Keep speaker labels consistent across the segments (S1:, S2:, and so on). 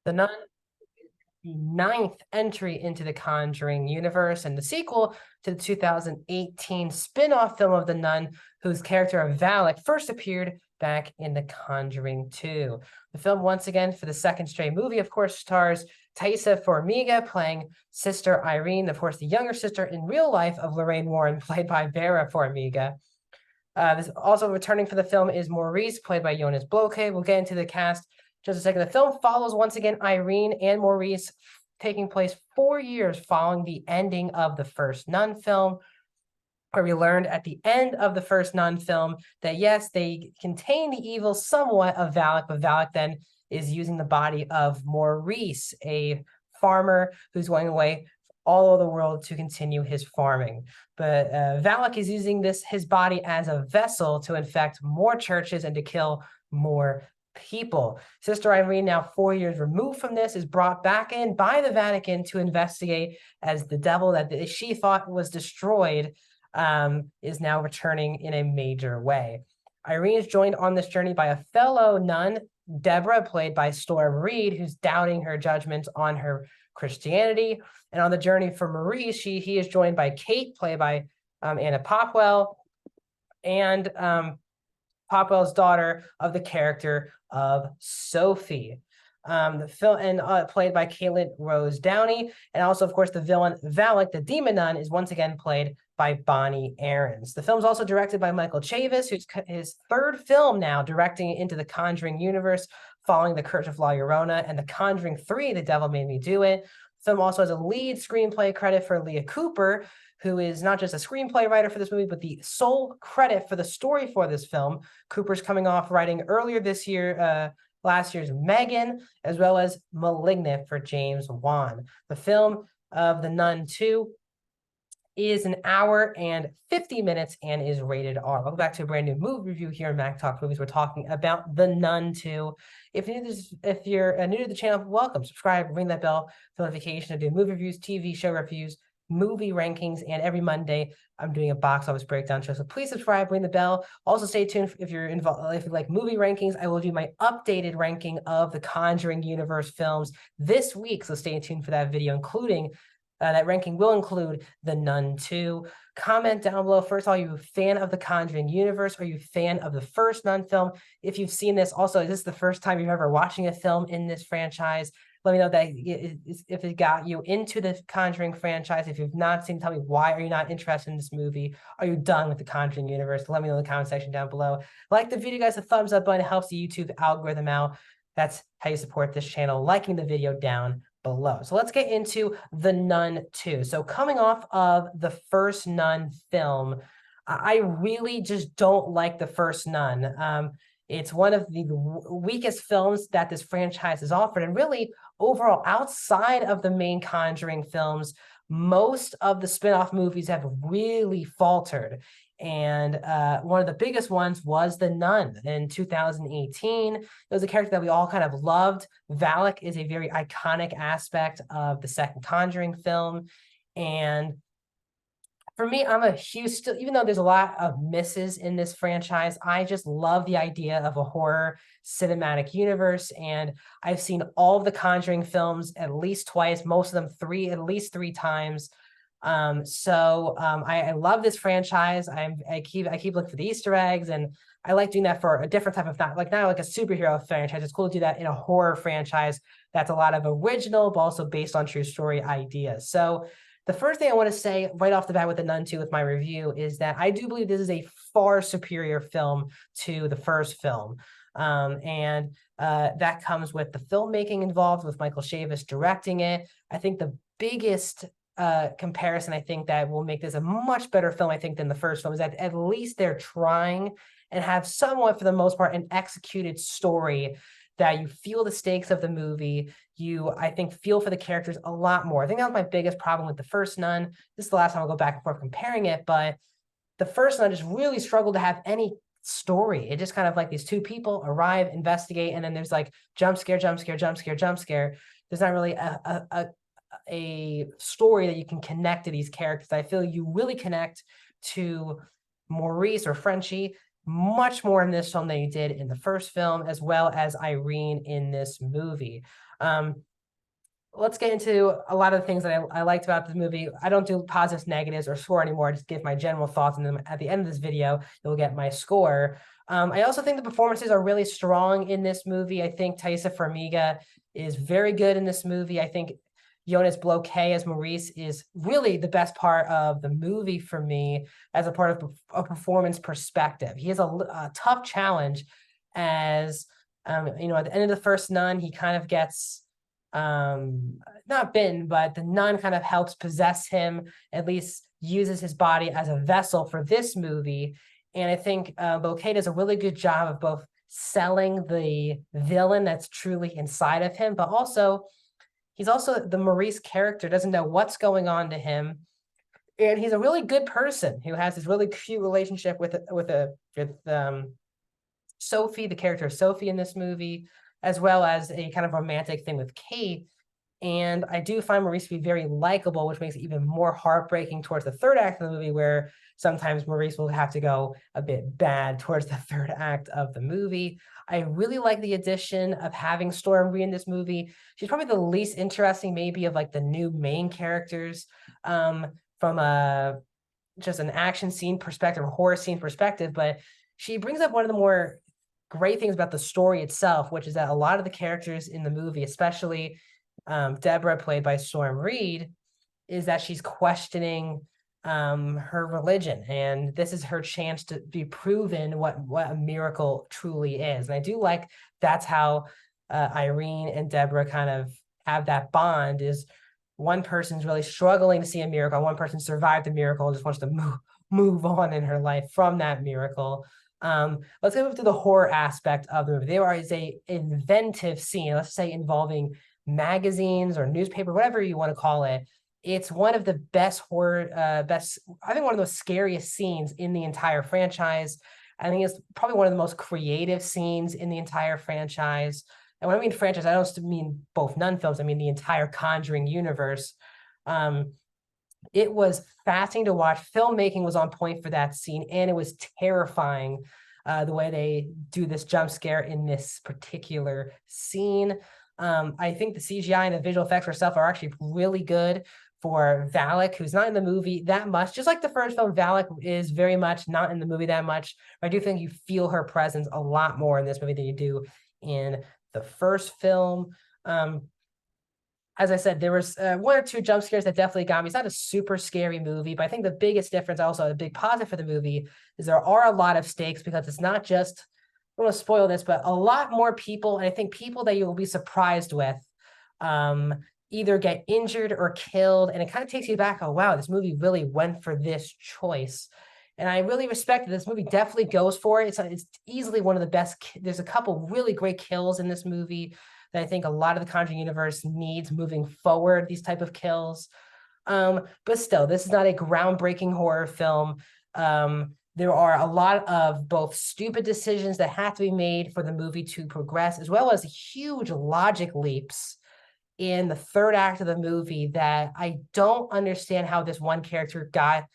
S1: The Nun, the ninth entry into the Conjuring universe and the sequel to the 2018 spin-off film of The Nun, whose character of Valak first appeared back in The Conjuring 2. The film, once again, for the second straight movie, of course, stars Taissa Farmiga playing Sister Irene, of course, the younger sister in real life of Lorraine Warren, played by Vera Farmiga. This also returning for the film is Maurice, played by Jonas Bloke. We'll get into the cast just a second. The film follows once again Irene and Maurice, taking place 4 years following the ending of the first Nun film, where we learned at the end of the first Nun film that yes, they contain the evil somewhat of Valak, but Valak then is using the body of Maurice, a farmer who's going away all over the world to continue his farming. But Valak is using his body as a vessel to infect more churches and to kill more people. Sister Irene, now 4 years removed from this, is brought back in by the Vatican to investigate, as the devil that she thought was destroyed is now returning in a major way. Irene is joined on this journey by a fellow nun, Deborah, played by Storm Reed, who's doubting her judgment on her Christianity. And on the journey for Maurice, he is joined by Kate, played by Anna Popwell, and Popwell's daughter of the character of Sophie. The film and played by Caitlin Rose Downey, and also, of course, the villain Valak, the demon nun, is once again played by Bonnie Aarons. The film's also directed by Michael Chavis, who's his third film now directing into the Conjuring universe, following The Curse of La Llorona and The Conjuring 3, The Devil Made Me Do It. The film also has a lead screenplay credit for Leah Cooper, who is not just a screenplay writer for this movie, but the sole credit for the story for this film. Cooper's coming off writing earlier this year, last year's Megan, as well as Malignant for James Wan. The film of The Nun II is an hour and 50 minutes and is rated R. Welcome back to a brand new movie review here in Mac Talk Movies. We're talking about The Nun II. If you're new to the channel, welcome. Subscribe, ring that bell for notification. I do movie reviews, TV show reviews, movie rankings, and every Monday I'm doing a box office breakdown show. So please subscribe, ring the bell. Also stay tuned if you're involved. If you like movie rankings, I will do my updated ranking of the Conjuring universe films this week. So stay tuned for that video, including that ranking will include The Nun II. Comment down below. First of all, are you a fan of the Conjuring universe? Are you a fan of the first Nun film? If you've seen this, also, is this the first time you're ever watching a film in this franchise? Let me know that if it got you into the Conjuring franchise. If you've not seen, tell me why are you not interested in this movie? Are you done with the Conjuring universe? Let me know in the comment section down below. Like the video, guys. The thumbs up button helps the YouTube algorithm out. That's how you support this channel, liking the video down below. So let's get into The Nun II. So coming off of the first Nun film, I really just don't like the first Nun. It's one of the weakest films that this franchise has offered. And really, overall, outside of the main Conjuring films, most of the spin-off movies have really faltered. And one of the biggest ones was The Nun in 2018. It was a character that we all kind of loved. Valak is a very iconic aspect of the second Conjuring film. And for me, I'm a huge, still, even though there's a lot of misses in this franchise, I just love the idea of a horror cinematic universe. And I've seen all of the Conjuring films at least twice, most of them at least three times. I love this franchise. I keep looking for the Easter eggs, and I like doing that for a different type of, not like a superhero franchise. It's cool to do that in a horror franchise that's a lot of original, but also based on true story ideas. So the first thing I want to say right off the bat with The Nun II with my review is that I do believe this is a far superior film to the first film. That comes with the filmmaking involved, with Michael Chavis directing it. I think the biggest comparison, I think, that will make this a much better film, I think, than the first film is that at least they're trying and have somewhat, for the most part, an executed story that you feel the stakes of the movie. I think, feel for the characters a lot more. I think that was my biggest problem with the first Nun. This is the last time I'll go back and forth comparing it, but the first Nun just really struggled to have any story. It just kind of like these two people arrive, investigate, and then there's like jump scare, jump scare, jump scare, jump scare. There's not really a story that you can connect to these characters. I feel you really connect to Maurice or Frenchie much more in this film than he did in the first film, as well as Irene in this movie. Let's get into a lot of the things that I liked about the movie. I don't do positives, negatives, or score anymore. I just give my general thoughts, and then at the end of this video, you'll get my score. I also think the performances are really strong in this movie. I think Taissa Farmiga is very good in this movie. I think Jonas Bloquet as Maurice is really the best part of the movie for me as a part of a performance perspective. He has a tough challenge as, at the end of the first Nun, he kind of gets not bitten, but the nun kind of helps possess him, at least uses his body as a vessel for this movie. And I think Bouquet does a really good job of both selling the villain that's truly inside of him, but also he's also the Maurice character, doesn't know what's going on to him. And he's a really good person who has this really cute relationship with Sophie, the character of Sophie in this movie, as well as a kind of romantic thing with Kate. And I do find Maurice to be very likable, which makes it even more heartbreaking towards the third act of the movie, where sometimes Maurice will have to go a bit bad towards the third act of the movie. I really like the addition of having Storm Reid in this movie. She's probably the least interesting, maybe, of like the new main characters from just an action scene perspective, a horror scene perspective, but she brings up one of the more great things about the story itself, which is that a lot of the characters in the movie, especially Deborah, played by Storm Reid, is that she's questioning her religion, and this is her chance to be proven what a miracle truly is. And I do like that's how Irene and Deborah kind of have that bond, is one person's really struggling to see a miracle, one person survived the miracle and just wants to move on in her life from that miracle. Let's go to the horror aspect of the movie. There is a inventive scene, let's say, involving magazines or newspaper, whatever you want to call it. It's one of the best horror, I think one of the scariest scenes in the entire franchise. I think it's probably one of the most creative scenes in the entire franchise. And when I mean franchise, I don't mean both Nun films, I mean the entire Conjuring universe. It was fascinating to watch. Filmmaking was on point for that scene, and it was terrifying the way they do this jump scare in this particular scene. I think the CGI and the visual effects herself are actually really good for Valak, who's not in the movie that much. Just like the first film, Valak is very much not in the movie that much. I do think you feel her presence a lot more in this movie than you do in the first film. As I said, there was one or two jump scares that definitely got me. It's not a super scary movie, but I think the biggest difference, also a big positive for the movie, is there are a lot of stakes, because it's not just, I don't want to spoil this, but a lot more people, and I think people that you will be surprised with, either get injured or killed, and it kind of takes you back, oh wow, this movie really went for this choice. And I really respect that this movie definitely goes for it. It's easily one of the best. There's a couple really great kills in this movie that I think a lot of the Conjuring universe needs moving forward, these type of kills. But still, this is not a groundbreaking horror film. There are a lot of both stupid decisions that have to be made for the movie to progress, as well as huge logic leaps in the third act of the movie that I don't understand how this one character got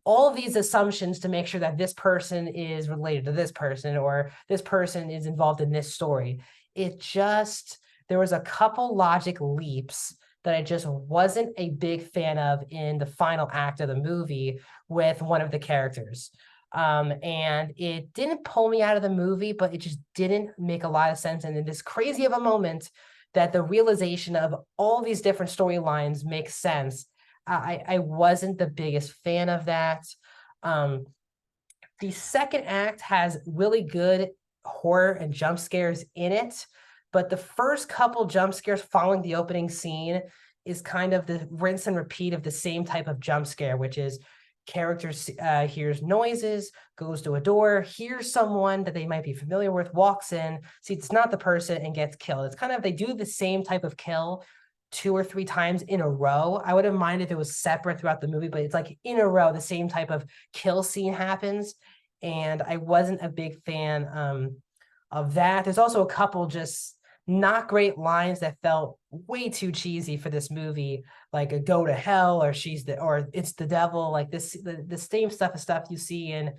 S1: all of these assumptions to make sure that this person is related to this person, or this person is involved in this story. There was a couple logic leaps that I just wasn't a big fan of in the final act of the movie with one of the characters. And it didn't pull me out of the movie, but it just didn't make a lot of sense. And in this crazy of a moment that the realization of all these different storylines makes sense, I wasn't the biggest fan of that. The second act has really good horror and jump scares in it, but the first couple jump scares following the opening scene is kind of the rinse and repeat of the same type of jump scare, which is characters hears noises, goes to a door, hears someone that they might be familiar with, walks in, sees it's not the person, and gets killed. It's kind of, they do the same type of kill 2 or 3 times in a row. I wouldn't mind if it was separate throughout the movie, but it's like in a row, the same type of kill scene happens. And I wasn't a big fan of that. There's also a couple just not great lines that felt way too cheesy for this movie, like a go to hell, or it's the devil, like the same stuff you see in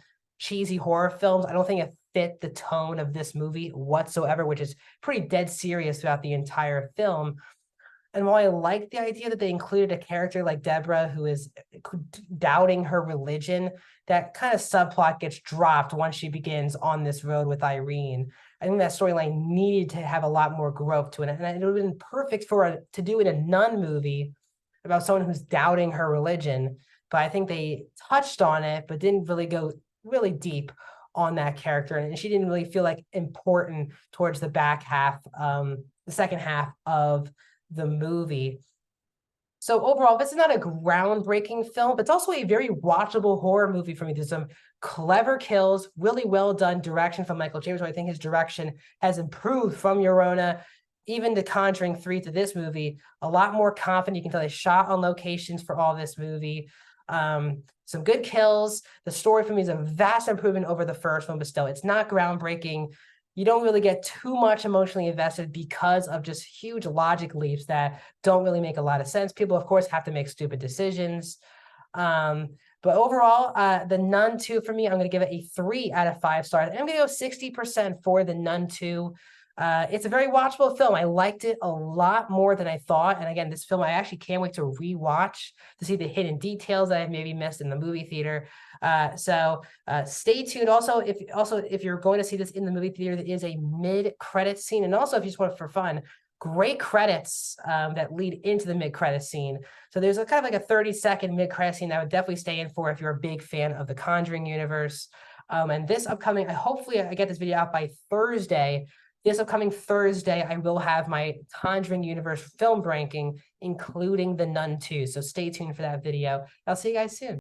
S1: cheesy horror films. I don't think it fit the tone of this movie whatsoever, which is pretty dead serious throughout the entire film. And while I like the idea that they included a character like Deborah who is doubting her religion, that kind of subplot gets dropped once she begins on this road with Irene. I think that storyline needed to have a lot more growth to it. And it would have been perfect to do in a nun movie about someone who's doubting her religion. But I think they touched on it, but didn't really go really deep on that character. And she didn't really feel like important towards the back half, the second half of the movie. So overall, this is not a groundbreaking film, but it's also a very watchable horror movie for me. There's some clever kills, really well done direction from Michael Chambers. I think his direction has improved from Llorona, even to Conjuring 3 to this movie. A lot more confident. You can tell they shot on locations for all this movie. Some good kills. The story for me is a vast improvement over the first one, but still, it's not groundbreaking. You don't really get too much emotionally invested because of just huge logic leaps that don't really make a lot of sense. People, of course, have to make stupid decisions. But overall, the Nun 2 for me, I'm going to give it a 3 out of 5 stars. And I'm going to go 60% for the Nun 2. It's a very watchable film. I liked it a lot more than I thought. And again, this film, I actually can't wait to rewatch to see the hidden details that I've maybe missed in the movie theater. So stay tuned. Also, if you're going to see this in the movie theater, there is a mid-credit scene. And also, if you just want it for fun, great credits that lead into the mid-credit scene. So there's a kind of like a 30-second mid-credit scene that I would definitely stay in for if you're a big fan of the Conjuring universe. And this upcoming, hopefully I get this video out by Thursday. This upcoming Thursday, I will have my Conjuring Universe film ranking, including the Nun 2. So stay tuned for that video. I'll see you guys soon.